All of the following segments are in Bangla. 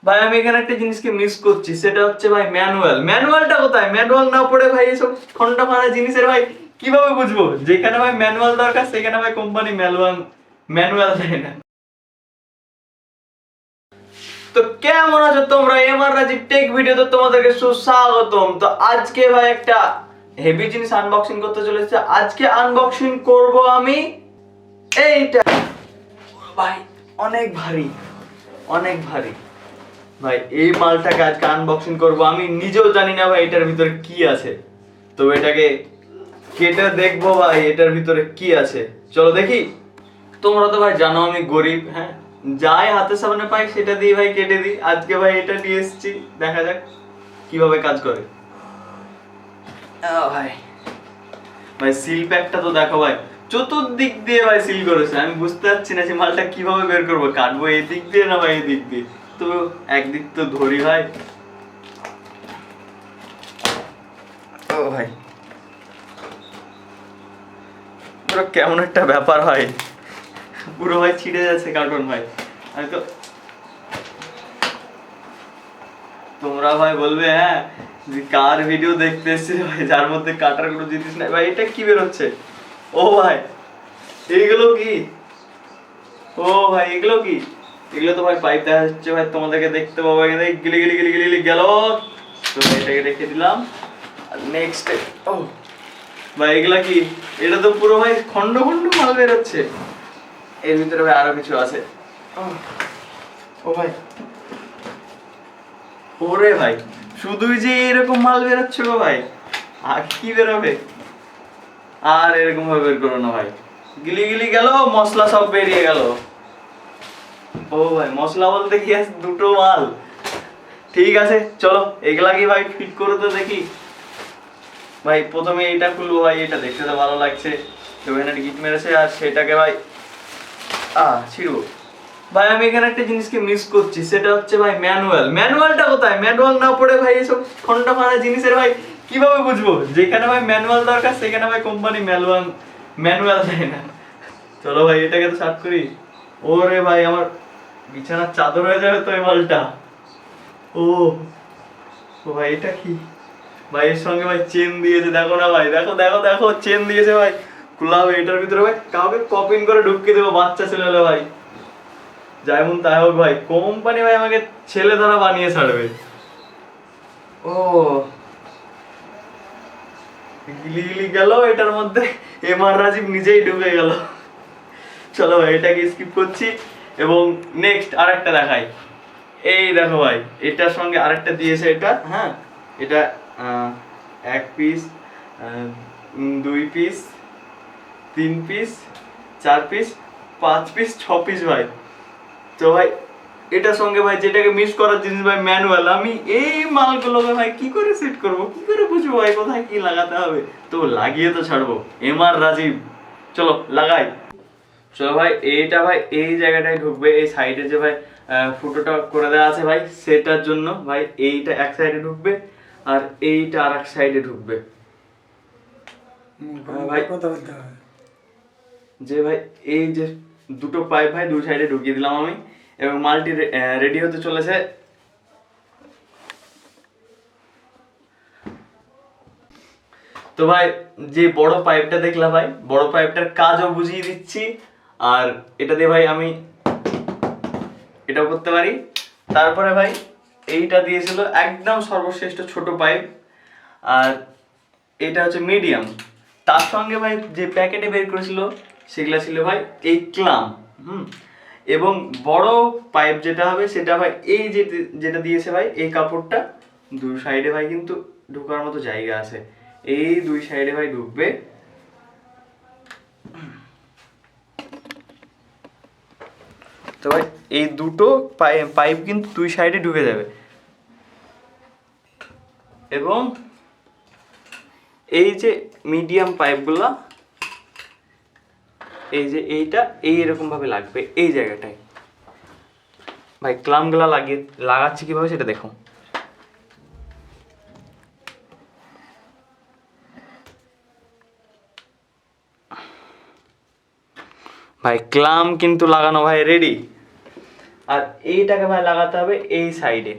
ভাই আমি এখানে একটা জিনিসকে মিস করছি, সেটা হচ্ছে ভাই ম্যানুয়ালটা কোথায়? ম্যানুয়াল না পড়ে ভাই এসব ঠন্ডা ফানা জিনিসের ভাই কিভাবে বুঝবো? যেখানে ভাই ম্যানুয়াল দরকার সেখানে ভাই কোম্পানি ম্যানুয়াল দেয় না। তো কেমন আছো তোমরা? এমআর রাজীব টেক ভিডিওতে তোমাদেরকে সুস্বাগতম। তো আজকে ভাই একটা হেভি জিনিস আনবক্সিং করতে চলেছে। আজকে আনবক্সিং করব আমি এইটা। ভাই অনেক ভারী, অনেক ভারী ভাই। এই মালটাকে আজকে আনবক্সিং করব। আমি নিজেও জানি না ভাই এটার ভিতরে কি আছে। তো এটাকে কেটে দেখবো ভাই এটার ভিতরে কি আছে। চলো দেখি। তোমরা তো ভাই জানো আমি গরিব, হ্যাঁ, যাই হাতের সামনে পাই সেটা দিয়ে ভাই কেটে দিই। আজকে ভাই এটা নিয়ে এসেছি, দেখা যাক কিভাবে কাজ করে। ভাই ভাই সিল প্যাকটা তো দেখো ভাই, চতুর্দিক দিয়ে ভাই সিল করেছে। আমি বুঝতে পারছি না যে মালটা কিভাবে বের করবো, কাটবো এই দিক দিয়ে না ভাই এই দিক দিয়ে। তো একদিক তো ধরি ভাই। ও ভাই পুরো কেমন একটা ব্যাপার ভাই, পুরো ভাই ছিঁড়ে যাচ্ছে কার্টুন ভাই। আমি তো, তোমরা ভাই বলবে হ্যাঁ যে কার ভিডিও দেখতে এসেছিস ভাই যার মধ্যে কাটার কোনো জিনিস নাই। ভাই এটা কি বেরোচ্ছে? ও ভাই এইগুলো কি? ও ভাই এগুলো কি? এগুলো তো ভাই পাইপ দেখা যাচ্ছে ভাই, তোমাদেরকে দেখতে পাবো। এখানে গিলি গিলি গিলি গিলি গেল। তো এটাকে রেখে দিলাম। আর নেক্সট, ও ভাই এগুলা কি? এটা তো পুরো ভাই খন্ড খন্ড মাল বেরোচ্ছে। এর ভিতরে ভাই আরো কিছু আছে। ও ভাই, ওরে ভাই শুধুই যে এরকম মাল বেরোচ্ছে গো ভাই, আর কি বেরোবে? আর এরকম ভাবে বের করো না ভাই। গিলি গিলি গেল, মশলা সব বেরিয়ে গেল। ও ভাই মশলা বলতে কি আছে? দুটো মাল। ঠিক আছে চলো এগুলা কি ভাই ফিট করে তো দেখি। ভাই প্রথমে এটা খুলবো ভাই, এটা দেখতে তো ভালো লাগছে। এখানে গিট মেরেছে আর সেটাকে ভাই ছিড়বো। ভাই আমি এখানে একটা জিনিসকে মিস করছি, সেটা হচ্ছে ভাই ম্যানুয়ালটা কোথায়? ম্যানুয়াল না পড়ে ভাই এসব ঠন্ডা ফানা জিনিসের ভাই কিভাবে বুঝবো? যেখানে ভাই ম্যানুয়াল দরকার সেখানে ভাই কোম্পানি ম্যানুয়াল দেয় না। চলো ভাই এটাকে তো স্টার্ট করি। ওরে ভাই আমার বিছানার চাদর হয়ে যাবে তো এই মালটা। ও ও ভাই এটা কি? ভাই এর সঙ্গে ভাই চেন দিয়েছে, দেখো না ভাই, দেখো দেখো দেখো চেন দিয়েছে ভাই। খোলা হবে এটার ভিতরে ভাই, কাউকে কপিং করে ঢুকিয়ে দেবো বাচ্চা ছেলে হলে ভাই। যেমন তাই হোক ভাই, কোম্পানি ভাই আমাকে ছেলে ধরা বানিয়ে ছাড়বে। ও গিলি গিলি গেল এটার মধ্যে, এমআর রাজীব নিজেই ডুবে গেল। চলো ভাই এটাকে স্কিপ করছি এবং নেক্সট আরেকটা দেখাই। এই দেখো ভাই এটার সঙ্গে আরেকটা দিয়েছে এটা, হ্যাঁ এটা এক পিস, দুই পিস, তিন পিস, চার পিস, পাঁচ পিস, ছ পিস ভাই। তো ভাই এটার সঙ্গে ভাই যেটাকে মিস করার জিনিস ভাই ম্যানুয়াল। আমি এই মালগুলোকে ভাই কি করে সেট করব, কি করে বুঝবো ভাই কোথায় কি লাগাতে হবে? তো লাগিয়ে তো ছাড়বো। এমআর রাজীব, চলো লাগাই। চলো ভাই এইটা ভাই এই জায়গাটায় ঢুকবে, এই সাইডে যে ভাই ফুটোটা করে দেওয়া আছে ভাই সেটার জন্য ভাই এইটা এক সাইডে ঢুকবে আর এইটা আর এক সাইডে ঢুকবে। ভাই কথা বলতে হবে। যে ভাই এই যে দুটো পাইপ ভাই দুই সাইডে ঢুকিয়ে দিলাম আমি, এবং মালটি রেডি হতে চলেছে। তো ভাই যে বড় পাইপটা দেখলাম ভাই, বড় পাইপটার কাজও বুঝিয়ে দিচ্ছি। আর এটা দিয়ে ভাই আমি এটাও করতে পারি। তারপরে ভাই এইটা দিয়েছিল একদম সর্বশ্রেষ্ঠ ছোট পাইপ, আর এটা হচ্ছে মিডিয়াম। তার সঙ্গে ভাই যে প্যাকেটে বের করেছিল সেগুলা ছিল ভাই এই ক্লাম, এবং বড় পাইপ যেটা হবে সেটা ভাই এই যে যেটা দিয়েছে ভাই এই কাপড়টা দুই সাইডে ভাই কিন্তু ঢোকার মতো জায়গা আছে, এই দুই সাইডে ভাই ঢুকবে। তো ভাই এই দুটো পাইপ কিন্তু দুই সাইডে ঢুকে যাবে, এবং এই যে মিডিয়াম পাইপগুলো এই যে এইটা এইরকম ভাবে লাগবে এই জায়গাটায়। ভাই ক্লামগুলা লাগাচ্ছি কিভাবে সেটা দেখো। ভাই ক্লাম কিন্তু লাগানো ভাই রেডি। আর এইটাকে ভাই লাগাতে হবে এই সাইডে।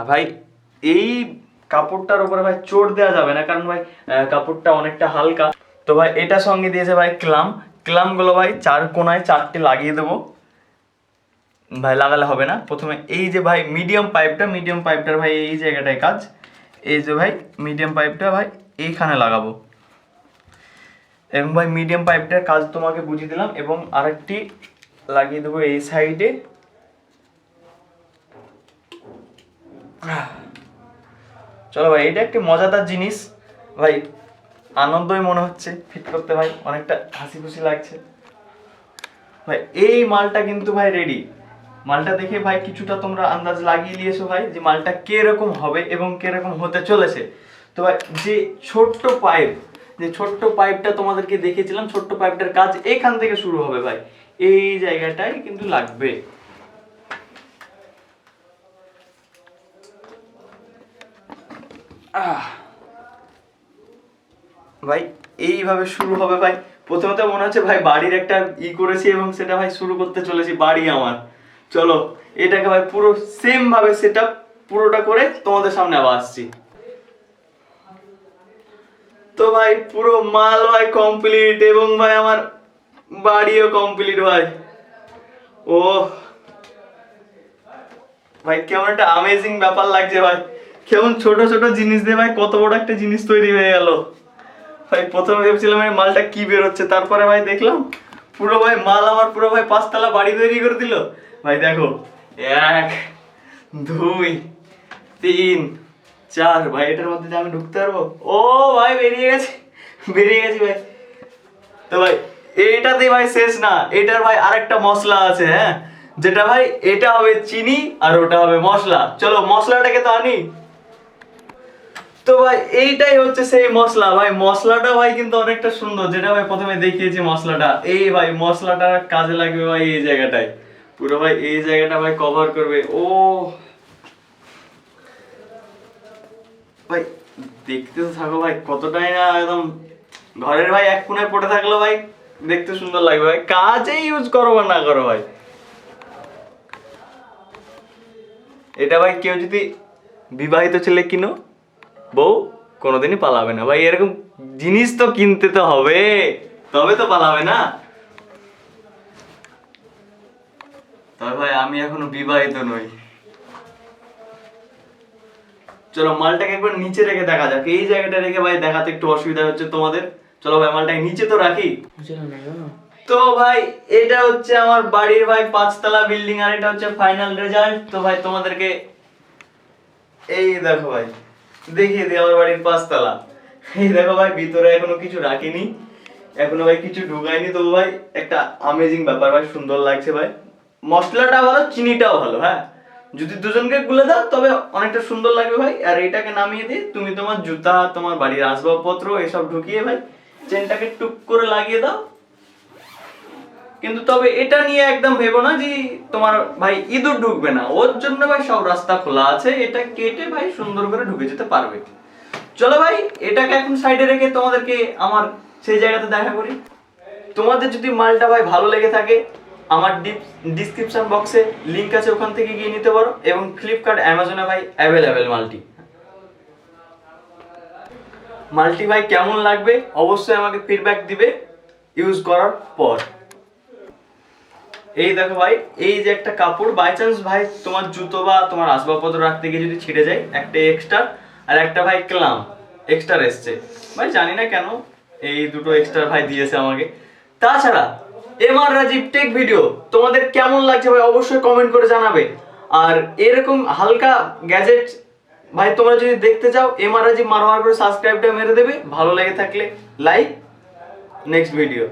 ভাই এই কাপড়টার উপরে ভাই চোট দেওয়া যাবে না, কারণ ভাই কাপড়টা অনেকটা হালকা। তো ভাই এটা সঙ্গে দিয়েছে ভাই ক্লামগুলো ভাই 4 কোণায় 4টে লাগিয়ে দেবো ভাই, লাগালে হবে না। প্রথমে এই যে ভাই মিডিয়াম পাইপটার ভাই এই জায়গাটায় কাজ, এই যে ভাই মিডিয়াম পাইপটা ভাই এইখানে লাগাবো, এবং ভাই মিডিয়াম পাইপটার কাজ তোমাকে বুঝিয়ে দিলাম, এবং আরেকটি লাগিয়ে দেবো এই সাইডে। চলো ভাই, এটা একটি মজাদার জিনিস ভাই, আনন্দই মনে হচ্ছে ফিট করতে ভাই, অনেকটা হাসি খুশি লাগছে ভাই। এই মালটা কিন্তু ভাই রেডি। মালটা দেখে ভাই কিছুটা তোমরা আন্দাজ লাগিয়ে নিয়েছো ভাই যে মালটা কিরকম হবে এবং কিরকম হতে চলেছে। তো ভাই যে ছোট্ট পাইপটা তোমাদেরকে দেখিয়েছিলাম, ছোট্ট পাইপটার কাজ এখান থেকে শুরু হবে ভাই, এই জায়গাটাই কিন্তু লাগবে। ভাই এইভাবে শুরু হবে ভাই। প্রথমে তো মনে হচ্ছে ভাই বাড়ির একটা করেছি এবং সেটা ভাই শুরু করতে চলেছি, বাড়ি আমার। চলো এটাকে ভাই পুরো সেম ভাবে সেটআপ পুরোটা করে তোমাদের সামনে আবার আসছি। তো ভাই পুরো মাল ভাই কমপ্লিট, এবং ভাই আমার বাড়িও কমপ্লিট ভাই। ও ভাই কেমন একটা আমেজিং ব্যাপার লাগছে ভাই, কেমন ছোট ছোট জিনিস দিয়ে ভাই কত বড় একটা জিনিস তৈরি হয়ে গেল ভাই। প্রথমে ভেবেছিলাম এই মালটা কি বেরোচ্ছে, তারপরে ভাই দেখলাম পুরো ভাই মাল আমার পুরো ভাই 5 তলা বাড়ি তৈরি করে দিল ভাই। দেখো 1 2 3 4 ভাই, এটার মধ্যে যে আমি ঢুকতে পারবো? ও ভাই বেরিয়ে গেছি ভাই। তো ভাই এইটাতে ভাই শেষ না, এটার ভাই আরেকটা মশলা আছে, হ্যাঁ, যেটা ভাই এটা হবে চিনি আর ওটা হবে মশলা। চলো মশলাটাকে তো আনি। তো ভাই এইটাই হচ্ছে সেই মশলা ভাই। মশলাটা ভাই কিন্তু অনেকটা সুন্দর, যেটা ভাই প্রথমে দেখিয়েছি মশলাটা। এই ভাই মশলাটা কাজে লাগবে ভাই এই জায়গাটায়, পুরো ভাই এই জায়গাটা ভাই কভার করবে। ও ভাই দেখতে তো থাকো ভাই, কতটাই না একদম ঘরের ভাই এক কোণায় পড়ে থাকলো ভাই দেখতে সুন্দর লাগবে ভাই, কাজে ইউজ করো বা না করো ভাই। এটা ভাই কেউ যদি বিবাহিত ছেলে কিনো, বউ কোনোদিনই পালাবে না ভাই। এরকম জিনিস তো কিনতে তো হবে, তবে তো পালাবে না। তবে ভাই আমি এখনো বিবাহিত নই। চলো মালটাকে একবার নিচে রেখে দেখা যাক। এই জায়গাটা রেখে ভাই দেখাতে একটু অসুবিধা হচ্ছে তোমাদের। চলো ভাই মালটাকে নিচে তো রাখি। তো ভাই এটা হচ্ছে আমার বাড়ির ভাই 5 তলা বিল্ডিং, আর এটা হচ্ছে ফাইনাল রেজাল্ট। তো ভাই তোমাদেরকে এই দেখো ভাই দেখিয়ে দিই আমার বাড়ির 5 তলা। এই দেখো ভাই ভিতরে এখনো কিছু রাখিনি, এখনো ভাই কিছু ঢুকাইনি। তো ভাই একটা আমেজিং ব্যাপার ভাই, সুন্দর লাগছে ভাই। মশলাটা ভালো, চিনিটাও ভালো, হ্যাঁ, যদি দুজনকে গুলে দাও তবে অনেকটা সুন্দর লাগবে ভাই। আর এটাকে নামিয়ে দিয়ে তুমি তোমার জুতা, তোমার বাড়ির আসবাবপত্র এসব ঢুকিয়ে ভাই চেনটাকে টুক করে লাগিয়ে দাও। কিন্তু তবে এটা নিয়ে একদম ভেবো না যে তোমার ভাই ইঁদুর ঢুকবে না, ওর জন্য ভাই সব রাস্তা খোলা আছে, এটা কেটে ভাই সুন্দর করে ঢুকে যেতে পারবে। চলো ভাই এটাকে এখন সাইডে রেখে তোমাদেরকে আমার সেই জায়গাতে দেখা করি। তোমাদের যদি মালটা ভাই ভালো লেগে থাকে, আমার ডিসক্রিপশন বক্সে লিংক আছে, ওখান থেকে গিয়ে নিতে পারো। এবং ফ্লিপকার্ট, অ্যামাজনে ভাই অ্যাভেলেবেল মাল্টি ভাই কেমন লাগবে অবশ্যই আমাকে ফিডব্যাক দিবে ইউজ করার পর। এই দেখো ভাই, এই যে একটা কাপড়, বাই চান্স ভাই তোমার জুতো বা তোমার আসবাবপত্র রাখতে গিয়ে যদি ছিঁড়ে যায়, একটা এক্সট্রা, আর একটা ভাই ক্লাম এক্সট্রা এসছে ভাই, জানি না কেন এই দুটো এক্সট্রা ভাই দিয়েছে আমাকে। তাছাড়া এমআর রাজীব টেক ভিডিও তোমাদের কেমন লাগছে ভাই অবশ্যই কমেন্ট করে জানাবে। আর এরকম হালকা গ্যাজেট ভাই তোমরা যদি দেখতে চাও, এমআর রাজীব মারমার করে সাবস্ক্রাইবটা মেরে দেবে। ভালো লেগে থাকলে লাইক, নেক্সট ভিডিও।